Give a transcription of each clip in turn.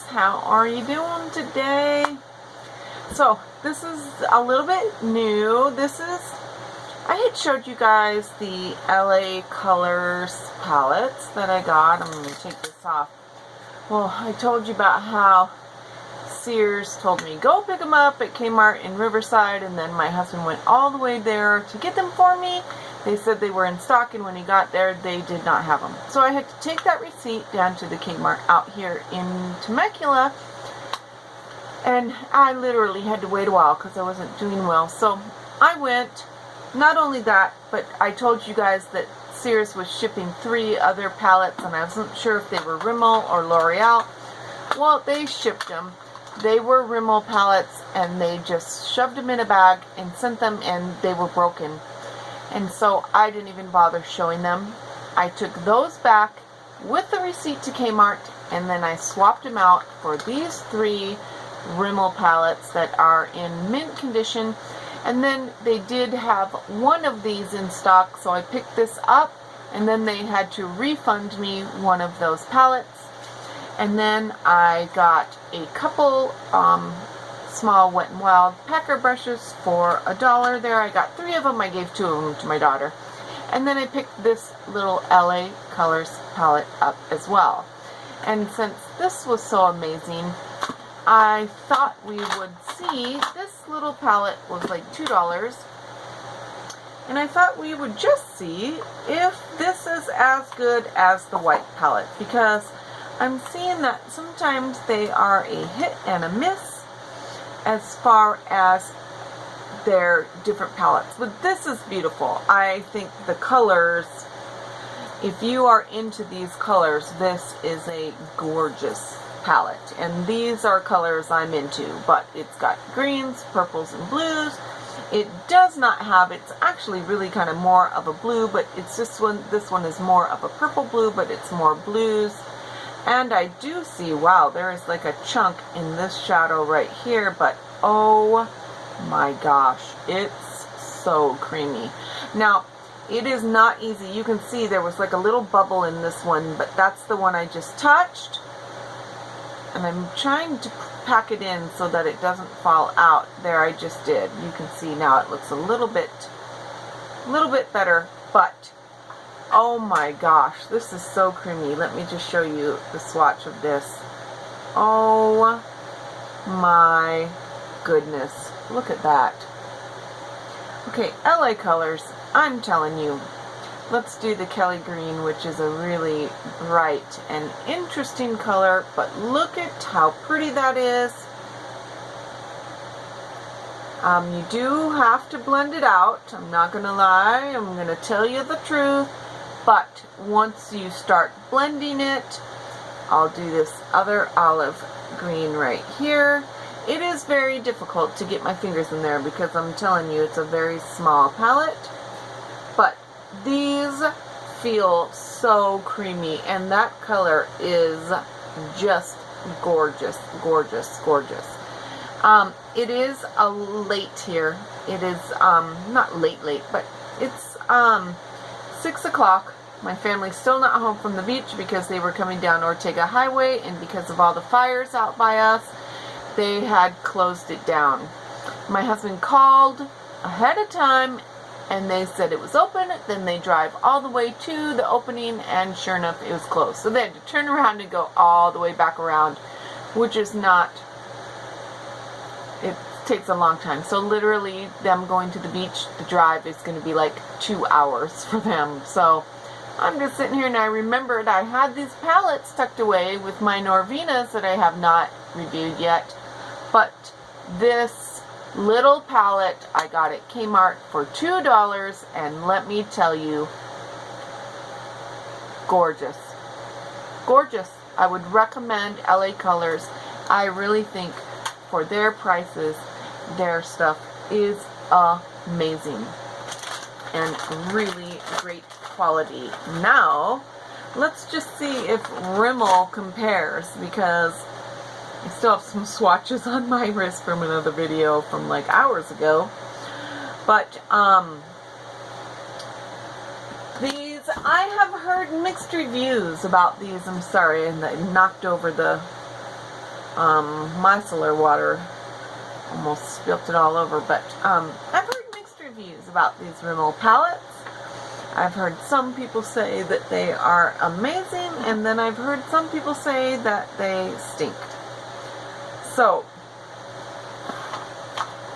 how are you doing today? So this is a little bit new. I had showed you guys the LA Colors palettes that I got. I'm going to take this off. Well, I told you about how Sears told me go pick them up at Kmart in Riverside, and then my husband went all the way there to get them for me. They said they were in stock, and when he got there, they did not have them. So I had to take that receipt down to the Kmart out here in Temecula, and I literally had to wait a while because I wasn't doing well. So I went. Not only that, but I told you guys that Sears was shipping 3 other palettes, and I wasn't sure if they were Rimmel or L'Oreal. Well, they shipped them. They were Rimmel palettes, and they just shoved them in a bag and sent them, and they were broken. And so I didn't even bother showing them. I took those back with the receipt to Kmart, and then I swapped them out for these 3 Rimmel palettes that are in mint condition. And then they did have one of these in stock, so I picked this up, and then they had to refund me one of those palettes. And then I got a couple small Wet n Wild packer brushes for $1 there. I got 3 of them. I gave 2 of them to my daughter. And then I picked this little LA Colors palette up as well. And since this was so amazing, I thought we would see. This little palette was like $2. And I thought we would just see if this is as good as the white palette, because I'm seeing that sometimes they are a hit and a miss as far as their different palettes. But this is beautiful. I think the colors, if you are into these colors, this is a gorgeous palette. And these are colors I'm into, but it's got greens, purples, and blues. It does not have, it's actually really kind of more of a blue, but it's this one is more of a purple blue, but it's more blues. And I do see, wow, there is like a chunk in this shadow right here, but oh my gosh, it's so creamy. Now, it is not easy. You can see there was like a little bubble in this one, but that's the one I just touched. And I'm trying to pack it in so that it doesn't fall out. There, I just did. You can see now it looks a little bit better, but oh my gosh, this is so creamy. Let me just show you the swatch of this. Oh my goodness. Look at that. Okay, LA Colors, I'm telling you. Let's do the Kelly Green, which is a really bright and interesting color, but look at how pretty that is. You do have to blend it out. I'm not going to lie. I'm going to tell you the truth. But once you start blending it, I'll do this other olive green right here. It is very difficult to get my fingers in there because I'm telling you, it's a very small palette. But these feel so creamy, and that color is just gorgeous, gorgeous, gorgeous. It is a late here. It is not late, but it's 6 o'clock. My family's still not home from the beach because they were coming down Ortega Highway, and because of all the fires out by us, they had closed it down. My husband called ahead of time, and they said it was open. Then they drive all the way to the opening, and sure enough, it was closed. So they had to turn around and go all the way back around, which is not, it takes a long time. So literally, them going to the beach, the drive is going to be like 2 hours for them. So I'm just sitting here, and I remembered I had these palettes tucked away with my Norvinas that I have not reviewed yet. But this little palette I got at Kmart for $2, and let me tell you, gorgeous. Gorgeous. I would recommend LA Colors. I really think for their prices, their stuff is amazing and really great quality. Now, let's just see if Rimmel compares, because I still have some swatches on my wrist from another video from like hours ago. But these, I have heard mixed reviews about these. I'm sorry, and I knocked over the micellar water. Almost spilt it all over, but I've heard mixed reviews about these Rimmel palettes. I've heard some people say that they are amazing, and then I've heard some people say that they stink. So,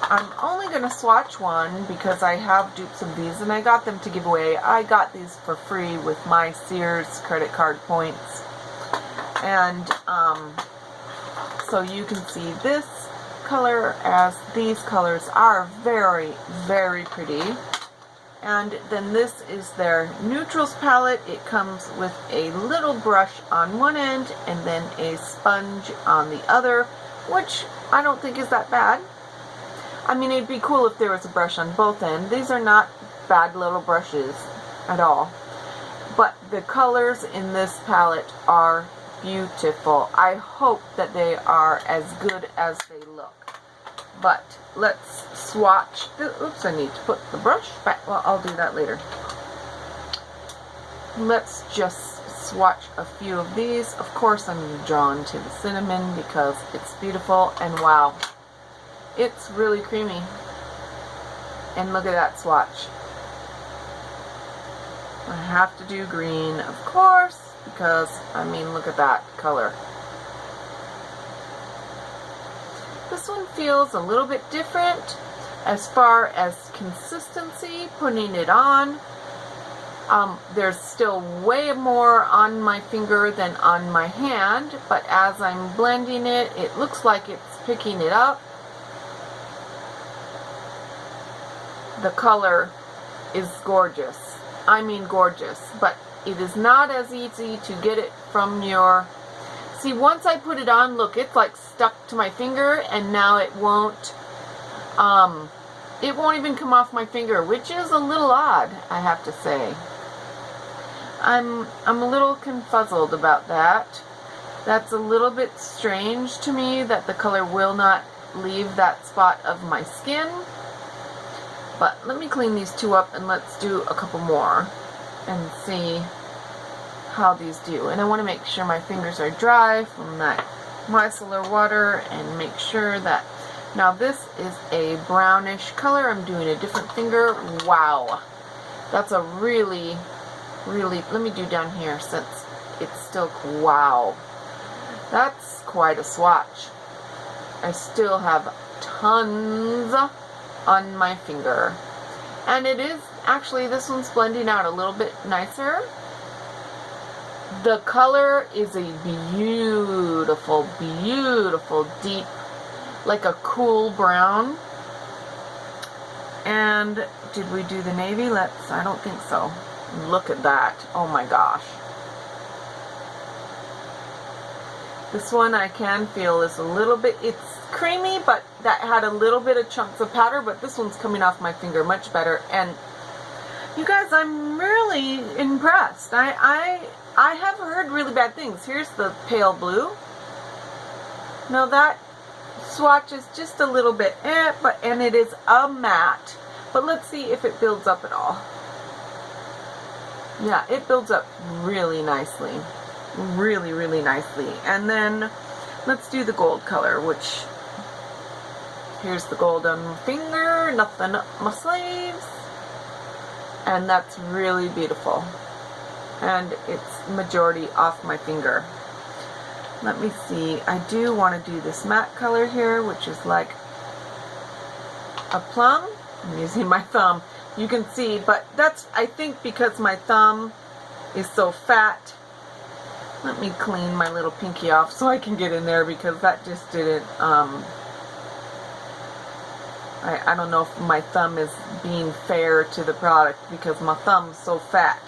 I'm only going to swatch one because I have dupes of these, and I got them to give away. I got these for free with my Sears credit card points. And, so you can see this color as these colors are very, very pretty. And then this is their neutrals palette. It comes with a little brush on one end and then a sponge on the other, which I don't think is that bad. I mean, it'd be cool if there was a brush on both ends. These are not bad little brushes at all. But the colors in this palette are beautiful. I hope that they are as good as they look. But let's swatch. Oops, I need to put the brush back. Well, I'll do that later. Let's just swatch a few of these. Of course, I'm drawn to the cinnamon because it's beautiful, and wow, it's really creamy. And look at that swatch. I have to do green, of course, because, I mean, look at that color. This one feels a little bit different as far as consistency, putting it on. There's still way more on my finger than on my hand, but as I'm blending it, it looks like it's picking it up. The color is gorgeous. I mean gorgeous, but it is not as easy to get it from your... See, once I put it on, look, it's like stuck to my finger, and now it won't even come off my finger, which is a little odd, I have to say. I'm a little confuzzled about that. That's a little bit strange to me that the color will not leave that spot of my skin. But let me clean these two up and let's do a couple more and see how these do. And I want to make sure my fingers are dry from that micellar water and make sure that... Now this is a brownish color. I'm doing a different finger. Wow. That's a really, really... Let me do down here since it's still... Wow. That's quite a swatch. I still have tons on my finger. And it is... Actually, this one's blending out a little bit nicer. The color is a beautiful, beautiful, deep, like a cool brown. And did we do the navy? I don't think so. Look at that. Oh my gosh. This one I can feel is a little bit, it's creamy, but that had a little bit of chunks of powder, but this one's coming off my finger much better. And you guys, I'm really impressed. I have heard really bad things. Here's the pale blue. Now that swatch is just a little bit, and it is a matte. But let's see if it builds up at all. Yeah, it builds up really nicely. Really, really nicely. And then let's do the gold color, which, here's the gold on my finger, nothing up my sleeves. And that's really beautiful. And it's majority off my finger. Let me see. I do want to do this matte color here, which is like a plum. I'm using my thumb. You can see, but that's, I think, because my thumb is so fat. Let me clean my little pinky off so I can get in there, because that just didn't, I don't know if my thumb is being fair to the product because my thumb's so fat.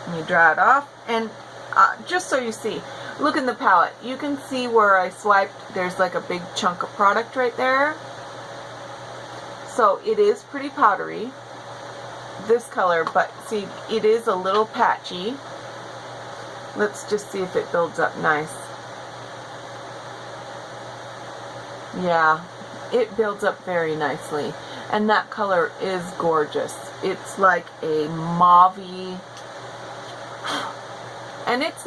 Let me dry it off. And just so you see, look in the palette. You can see where I swiped, there's like a big chunk of product right there. So it is pretty powdery, this color, but see, it is a little patchy. Let's just see if it builds up nice. Yeah, it builds up very nicely. And that color is gorgeous. It's like a mauve-y. and it's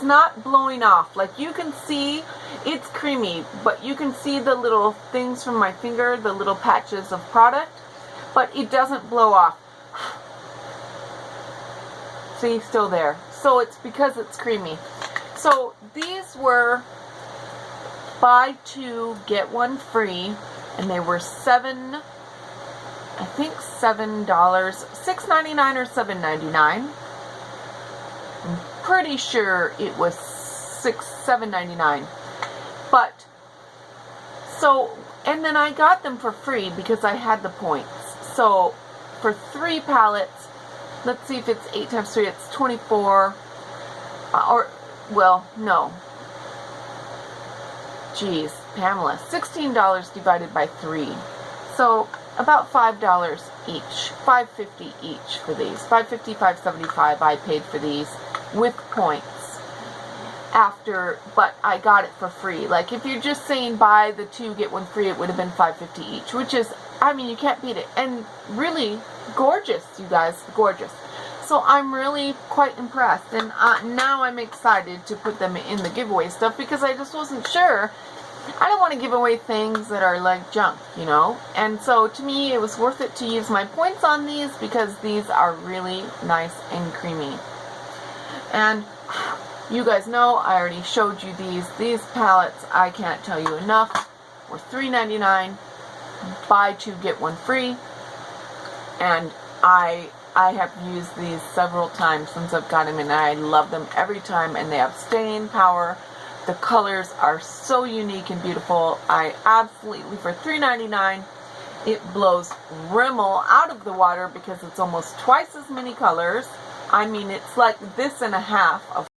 not blowing off. Like, you can see it's creamy, but you can see the little things from my finger, the little patches of product, but it doesn't blow off. See, still there. So it's because it's creamy. So these were buy two get one free, and they were $7, $6.99 or $7.99. I'm pretty sure it was $7.99. But so, and then I got them for free because I had the points. So for 3 pallets, let's see if it's 8 times 3, it's 24, or, well, no. Geez, Pamela, $16 divided by 3. So about $5 each, $5.50 each for these. $5.50, $5.75 I paid for these with points. But I got it for free. Like, if you're just saying buy the 2 get 1 free, it would have been $5.50 each, which is, I mean, you can't beat it. And really gorgeous, you guys, gorgeous. So I'm really quite impressed, and now I'm excited to put them in the giveaway stuff because I just wasn't sure. I don't want to give away things that are like junk, you know. And so to me, it was worth it to use my points on these because these are really nice and creamy. And you guys know, I already showed you these. These palettes, I can't tell you enough, were $3.99. Buy 2 get 1 free. And I have used these several times since I've got them, and I love them every time, and they have staying power. The colors are so unique and beautiful. I absolutely, for $3.99, it blows Rimmel out of the water because it's almost twice as many colors. I mean, it's like this and a half of